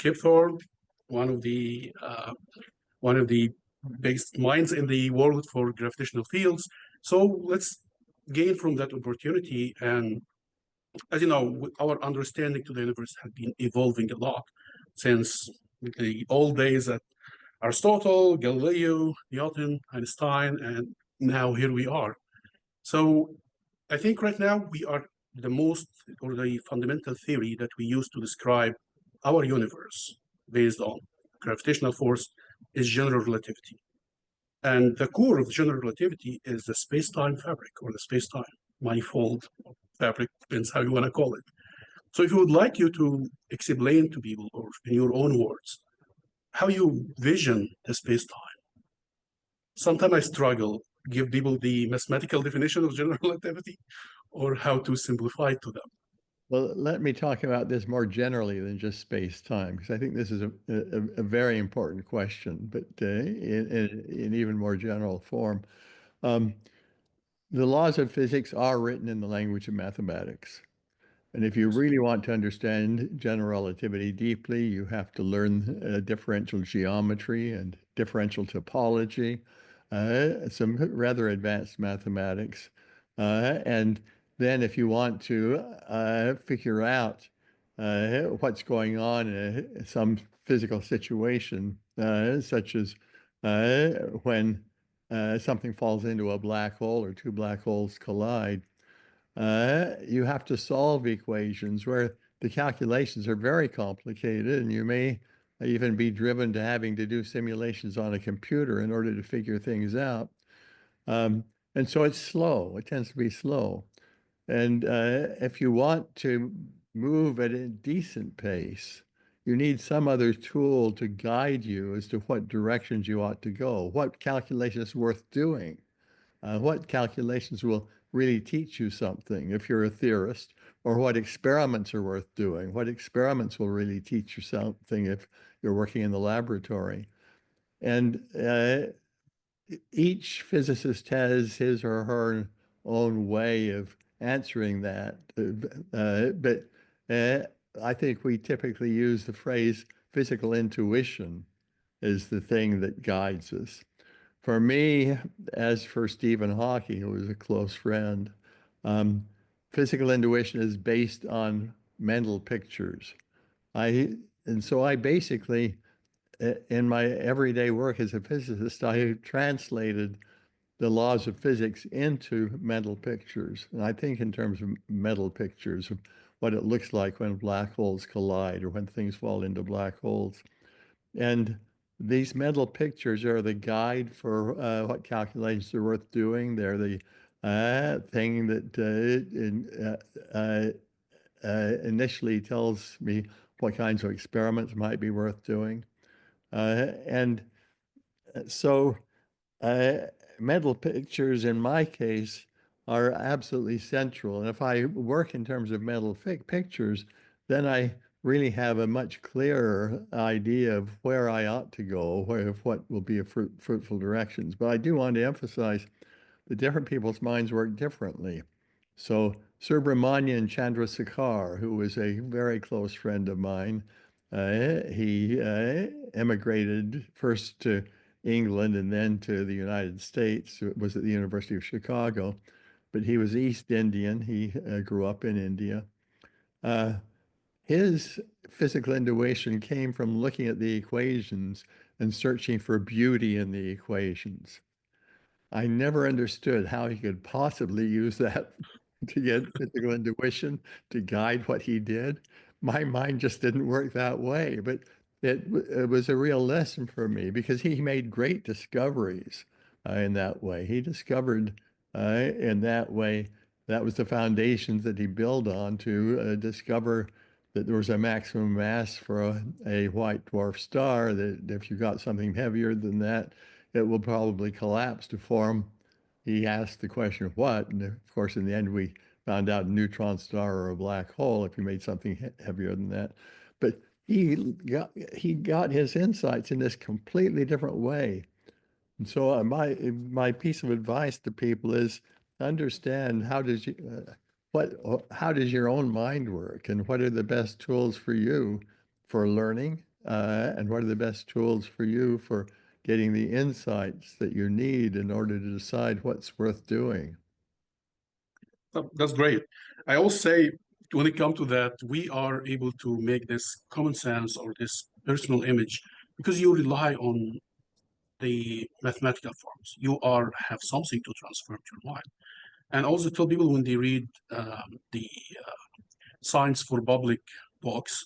Kip Thorne, one of the uh, one of the biggest minds in the world for gravitational fields. So let's gain from that opportunity. And as you know, our understanding to the universe has been evolving a lot since the old days at Aristotle, Galileo, Newton, Einstein, and now here we are. So I think right now we are the most or the fundamental theory that we use to describe our universe based on gravitational force is general relativity. And the core of general relativity is the space-time fabric or the space-time manifold fabric, depends how you want to call it. So if you would like you to explain to people or in your own words how you vision the space-time. Sometimes I struggle give people the mathematical definition of general relativity or how to simplify it to them. Well, let me talk about this more generally than just space-time, because I think this is a very important question, but in even more general form. Um, the laws of physics are written in the language of mathematics. And if you really want to understand general relativity deeply, you have to learn differential geometry and differential topology, some rather advanced mathematics. And then if you want to figure out what's going on in some physical situation, such as when something falls into a black hole or two black holes collide, you have to solve equations where the calculations are very complicated, and you may even be driven to having to do simulations on a computer in order to figure things out. Um, and so it's slow. It tends to be slow. And if you want to move at a decent pace, you need some other tool to guide you as to what directions you ought to go, what calculation is worth doing, what calculations will really teach you something if you're a theorist, or what experiments are worth doing, what experiments will really teach you something if you're working in the laboratory. And each physicist has his or her own way of answering that. But I think we typically use the phrase physical intuition as the thing that guides us. For me, as for Stephen Hawking, who was a close friend, um, physical intuition is based on mental pictures. I and so I basically, in my everyday work as a physicist, I translated the laws of physics into mental pictures. And I think in terms of mental pictures of what it looks like when black holes collide or when things fall into black holes. And these mental pictures are the guide for what calculations are worth doing. They're the thing that initially tells me what kinds of experiments might be worth doing. And so uh, mental pictures, in my case, are absolutely central. And if I work in terms of mental pictures, then I really have a much clearer idea of where I ought to go, of what will be a fruitful directions. But I do want to emphasize that different people's minds work differently. So Subramanian Chandrasekhar, who was a very close friend of mine, he emigrated first to England and then to the United States. It was at the University of Chicago, but he was East Indian. He grew up in India. Uh, his physical intuition came from looking at the equations and searching for beauty in the equations. I never understood how he could possibly use that to get physical intuition to guide what he did. My mind just didn't work that way, but it was a real lesson for me because he made great discoveries in that way. He discovered in that way, that was the foundations that he built on to discover that there was a maximum mass for a white dwarf star, that if you got something heavier than that, it will probably collapse to form. He asked the question of what, and of course, in the end, we found out a neutron star or a black hole if you made something heavier than that. But he got his insights in this completely different way. And so my piece of advice to people is understand how does your own mind work, and what are the best tools for you for learning and what are the best tools for you for getting the insights that you need in order to decide what's worth doing. That's great. I always say when it comes to that, we are able to make this common sense or this personal image because you rely on the mathematical forms. You are have something to transfer to your mind. And also tell people when they read the science for public books,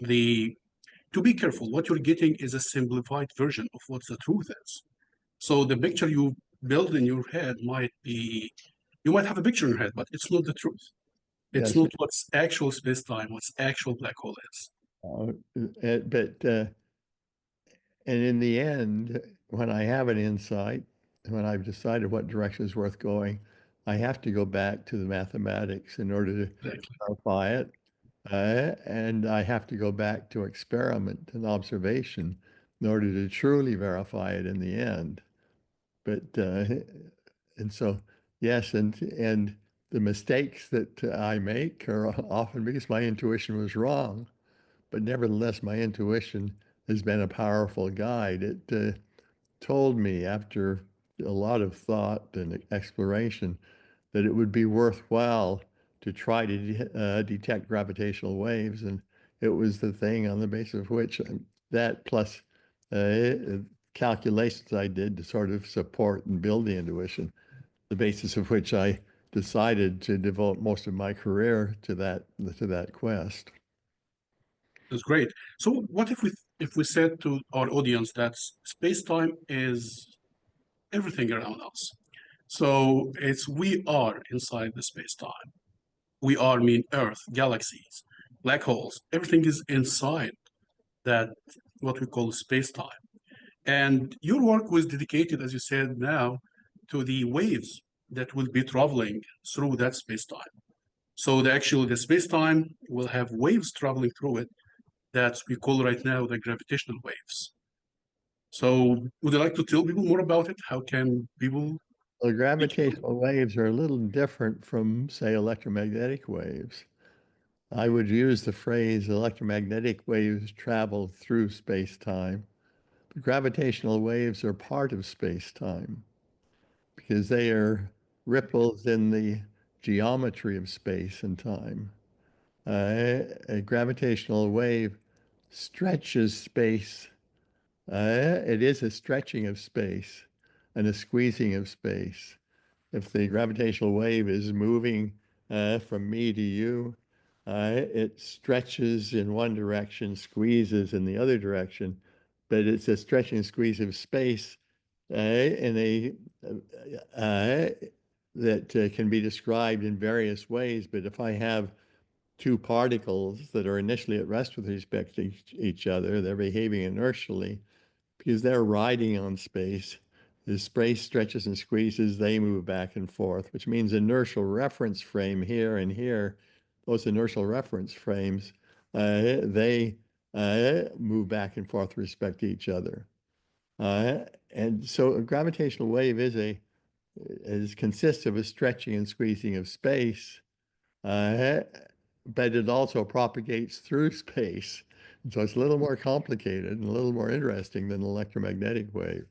the to be careful. What you're getting is a simplified version of what the truth is. So the picture you build in your head might be, you might have a picture in your head, but it's not the truth. It's Yes, not what's actual space-time, what's actual black hole is. but and in the end, when I have an insight, when I've decided what direction is worth going, I have to go back to the mathematics in order to Exactly. verify it. And I have to go back to experiment and observation in order to truly verify it in the end. But and so yes, and the mistakes that I make are often because my intuition was wrong. But nevertheless, my intuition has been a powerful guide. It told me after a lot of thought and exploration that it would be worthwhile to try to detect gravitational waves. And it was the thing on the basis of which that plus calculations I did to sort of support and build the intuition, the basis of which I decided to devote most of my career to that quest. That's great. So what if we said to our audience that space-time is everything around us? So it's we are inside the space-time. We are mean Earth, galaxies, black holes. Everything is inside that what we call space-time. And your work was dedicated, as you said now, to the waves that will be traveling through that space-time. So the space-time will have waves traveling through it that we call right now the gravitational waves. So would you like to tell people more about it? How can people Well, reach you? gravitational waves are a little different from, say, electromagnetic waves. I would use the phrase electromagnetic waves travel through space-time. But gravitational waves are part of space-time because they are ripples in the geometry of space and time. A gravitational wave stretches space. It is a stretching of space and a squeezing of space. If the gravitational wave is moving from me to you, it stretches in one direction, squeezes in the other direction, but it's a stretch and squeeze of space in a uh, that can be described in various ways. But if I have two particles that are initially at rest with respect to each other, they're behaving inertially because they're riding on space. The space stretches and squeezes, they move back and forth, which means inertial reference frame here and here, those inertial reference frames, they move back and forth with respect to each other. And so a gravitational wave consists of a stretching and squeezing of space, uh, but it also propagates through space. So it's a little more complicated and a little more interesting than an electromagnetic wave.